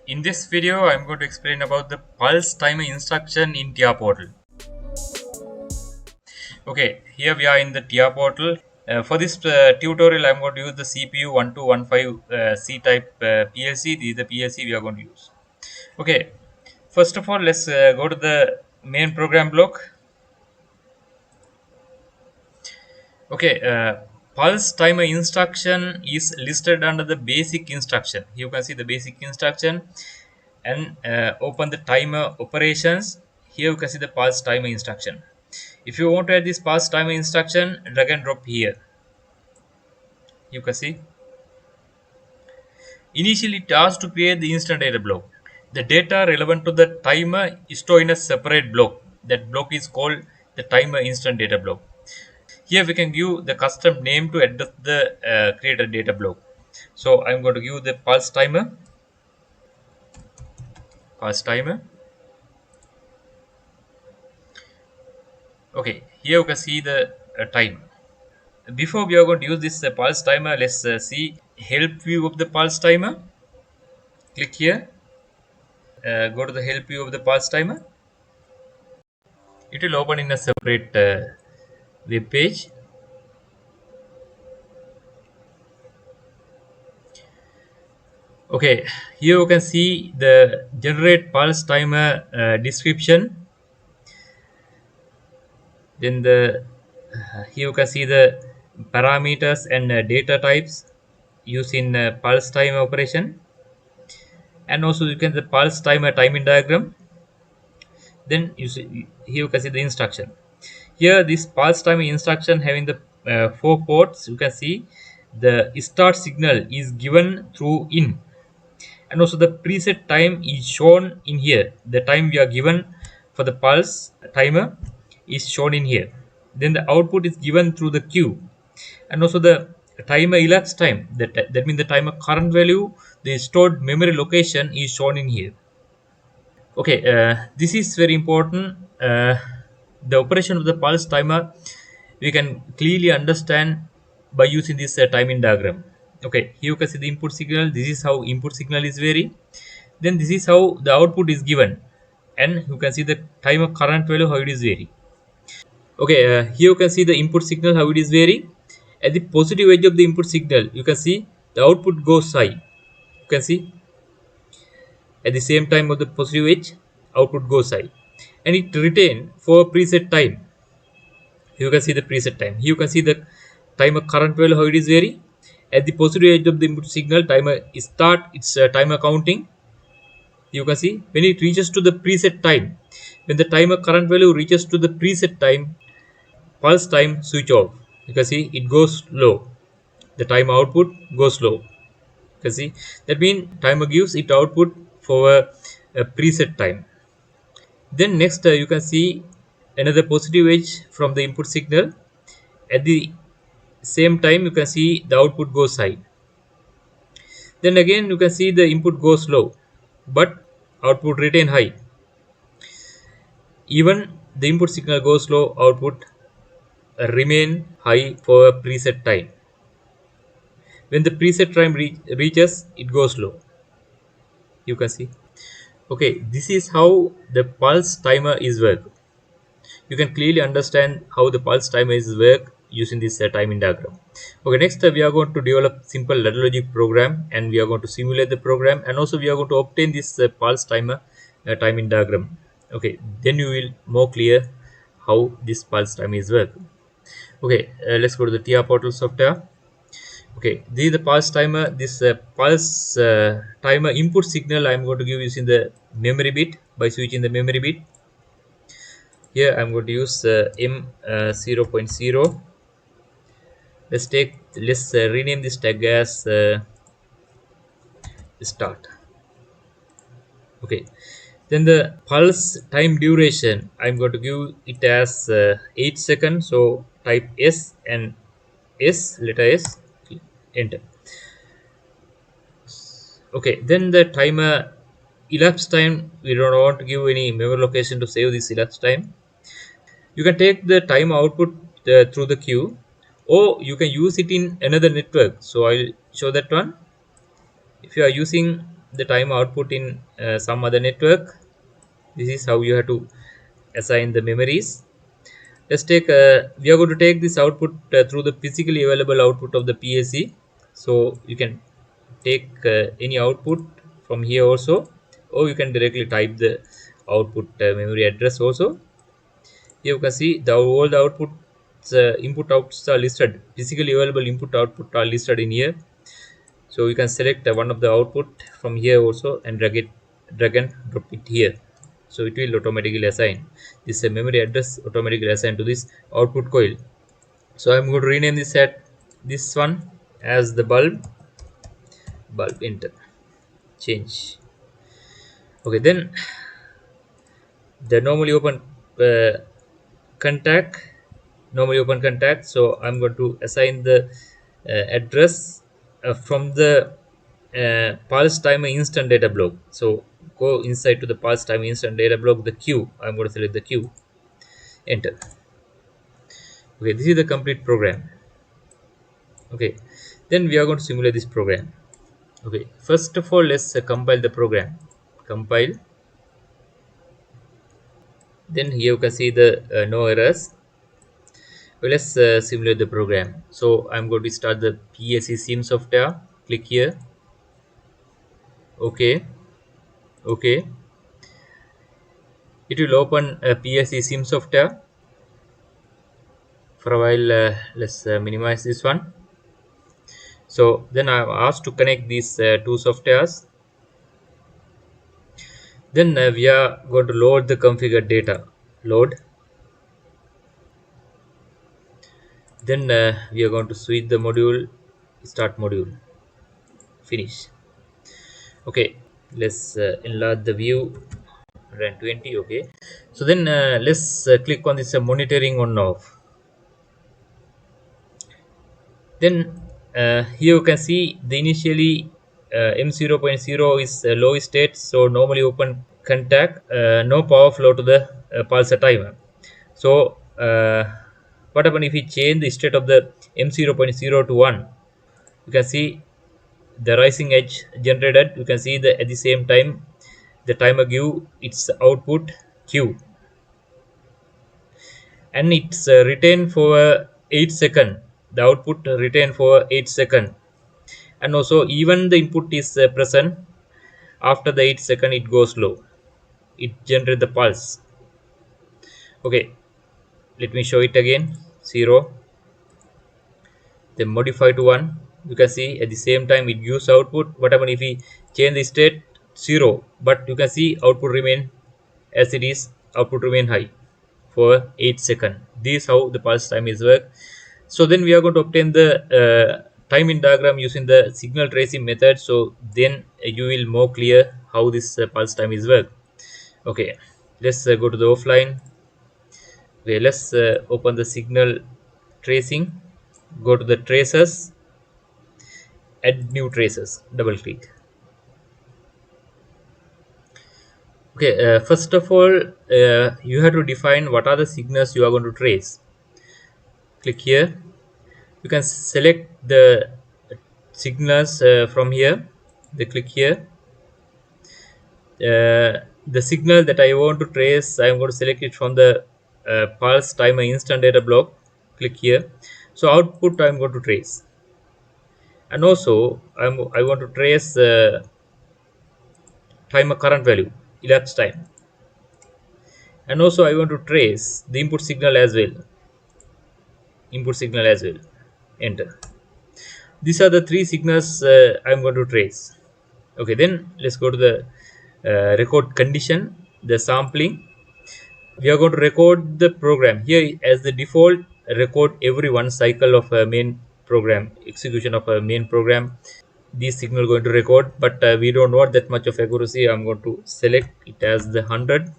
In this video, I am going to explain about the pulse timer instruction in TIA Portal. Okay, here we are in the TIA Portal. For this tutorial, I am going to use the CPU 1215 C-type PLC. This is the PLC we are going to use. Okay, first of all, let's go to the main program block. Okay, pulse timer instruction is listed under the basic instruction. You can see the basic instruction and open the timer operations. Here you can see the pulse timer instruction. If you want to add this pulse timer instruction, drag and drop here. You can see initially it asks to create the instant data block. The data relevant to the timer is stored in a separate block. That block is called the timer instant data block. Here we can give the custom name to address the created data block. So I'm going to give the pulse timer. Okay, here you can see the time. Before we are going to use this pulse timer, let's see help view of the pulse timer. Click here, go to the help view of the pulse timer. It will open in a separate web page. Okay, here you can see the generate pulse timer description. Then here you can see the parameters and data types used in pulse timer operation, and also you can the pulse timer timing diagram. Then here you can see the instruction. Here this pulse timer instruction having the 4 ports. You can see the start signal is given through in, and also the preset time is shown in here. The time we are given for the pulse timer is shown in here. Then the output is given through the Q, and also the timer elapsed time, that means the timer current value, the stored memory location is shown in here. Okay, this is very important. The operation of the pulse timer we can clearly understand by using this timing diagram. Okay, here you can see the input signal. This is how input signal is vary. Then this is how the output is given, and you can see the timer current value how it is vary. Okay, here you can see the input signal how it is vary. At the positive edge of the input signal, you can see the output goes high. You can see at the same time of the positive edge, output goes high, and it retain for a preset time. You can see the preset time. Here you can see the timer current value how it is vary. At the positive edge of the input signal, timer start its timer counting. You can see when it reaches to the preset time, when the timer current value reaches to the preset time, pulse time switch off. You can see it goes low. The timer output goes low. You can see that means timer gives it output for a preset time. Then next you can see another positive edge from the input signal. At the same time you can see the output goes high. Then again you can see the input goes low, but output retain high. Even the input signal goes low, output remain high for a preset time. When the preset time reaches, it goes low. You can see. Okay, this is how the pulse timer is work. You can clearly understand how the pulse timer is work using this timing diagram. Okay, next we are going to develop simple ladder logic program, and we are going to simulate the program, and also we are going to obtain this pulse timer timing diagram. Okay, then you will more clear how this pulse timer is work. Okay, let's go to the TIA Portal software. Okay, this is the pulse timer. This pulse timer input signal I am going to give using the memory bit by switching the memory bit. Here I am going to use M0.0. Let's rename this tag as start. Okay, then the pulse time duration I'm going to give it as 8 seconds. So type S and S, letter S, enter. Okay, then the timer elapsed time, we don't want to give any memory location to save this elapsed time. You can take the time output through the queue, or you can use it in another network. So I'll show that one. If you are using the time output in some other network. This is how you have to assign the memories. Let's take we are going to take this output through the physically available output of the PLC. So you can take any output from here also, or you can directly type the output memory address also. Here you can see the all the output input outputs are listed. Physically available input output are listed in here. So you can select one of the output from here also and drag and drop it here. So it will automatically assign this memory address automatically assigned to this output coil. So I'm going to rename this one as the bulb. Enter, change. Okay, then the uh, contact normally open contact. So I'm going to assign the address from the pulse timer instant data block. So go inside to the pulse timer instant data block, the queue. I'm going to select the queue, enter. Okay, this is the complete program. Okay, then we are going to simulate this program. Okay, first of all, let's compile the program. Compile. Then here you can see the no errors. Well, let's simulate the program. So I'm going to start the PLCSIM software. Click here. Okay. Okay. It will open a PLCSIM software. For a while, let's minimize this one. So then I'm asked to connect these two softwares. Then we are going to load the configured data. Load. Then we are going to switch the module. Start module. Finish. Okay. Let's enlarge the view. 120. Okay, so then let's click on this monitoring on off. Then here you can see the initially M0.0 is low state, so normally open contact, no power flow to the pulsar timer. So what happen if we change the state of the M0.0 to 1? You can see the rising edge generated. You can see the at the same time the timer give its output Q, and it's retained for 8 second. The output retained for 8 second, and also even the input is present. After the 8 second it goes low, it generate the pulse. Okay, let me show it again. 0, then modify to 1. You can see at the same time it gives output. What happen if we change the state? 0, but you can see output remain as it is. Output remain high for 8 second. This is how the pulse time is work. So then we are going to obtain the timing diagram using the signal tracing method. So then you will more clear how this pulse time is work. Okay, let's go to the offline. Okay, let's open the signal tracing. Go to the traces, add new traces, double click. Okay, first of all, you have to define what are the signals you are going to trace. Click here. You can select the signals from here. They click here. The signal that I want to trace, I am going to select it from the pulse timer instant data block. Click here. So output I am going to trace, and also I want to trace timer current value, elapsed time, and also I want to trace the input signal as well. Enter. These are the three signals I'm going to trace. Okay, then let's go to the record condition, the sampling. We are going to record the program here as the default. Record every one cycle of a main program, execution of a main program. This signal going to record, but we don't want that much of accuracy. I'm going to select it as the 100.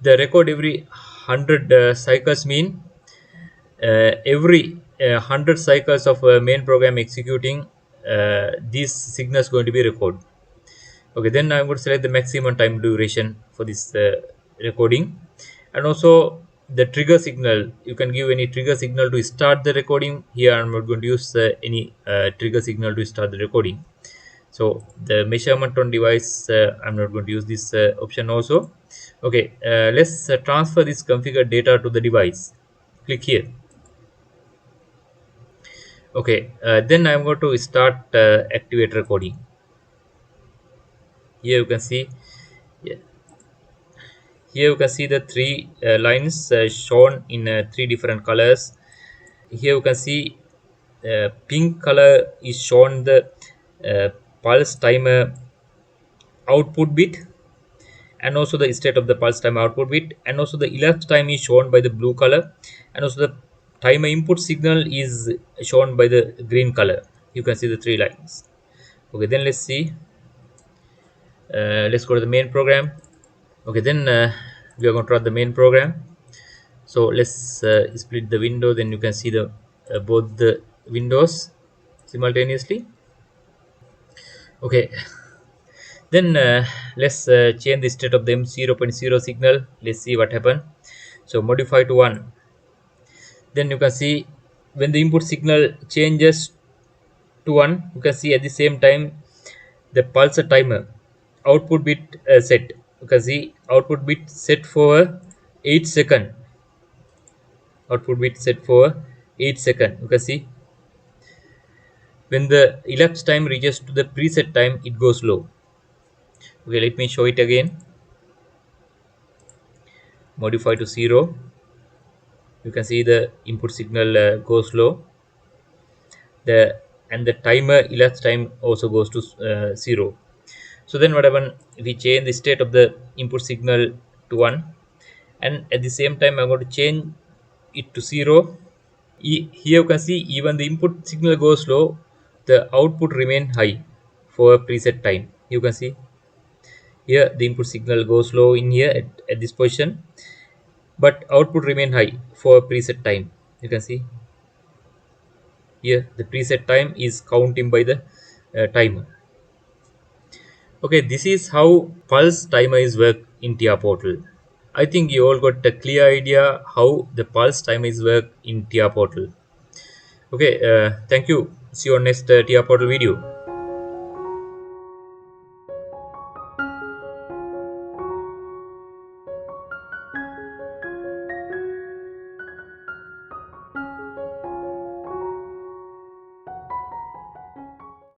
The record every 100 cycles mean every 100 cycles of main program executing, these signals going to be recorded. Okay, then I'm going to select the maximum time duration for this recording, and also the trigger signal. You can give any trigger signal to start the recording. Here I'm not going to use any trigger signal to start the recording. So the measurement on device, I'm not going to use this option also. Okay, let's transfer this configured data to the device. Click here. Okay, then I'm going to start activator coding. Here you can see, yeah, here you can see the three lines shown in three different colors. Here you can see pink color is shown the uh, pulse timer output bit, and also the state of the pulse timer output bit, and also the elapsed time is shown by the blue color, and also the timer input signal is shown by the green color. You can see the three lines. Okay, then let's see. Let's go to the main program. Okay, then we are going to run the main program. So let's split the window, then you can see the both the windows simultaneously. Okay, then let's change the state of the M0.0 signal. Let's see what happened. So modify to 1. Then you can see when the input signal changes to 1, you can see at the same time the pulse timer output bit set. You can see output bit set for 8 second. Output bit set for 8 second. You can see when the elapsed time reaches to the preset time, it goes low. Okay, let me show it again. Modify to 0. You can see the input signal goes low. The and the timer elapsed time also goes to 0. So then what happen? We change the state of the input signal to 1, and at the same time I'm going to change it to 0. Here you can see even the input signal goes low, the output remain high for a preset time. You can see here the input signal goes low in here at this position, but output remain high for a preset time. You can see here the preset time is counting by the timer. Okay, this is how pulse timer is work in TIA Portal. I think you all got a clear idea how the pulse timer is work in TIA Portal. Okay, thank you. See you on next TIA Portal video.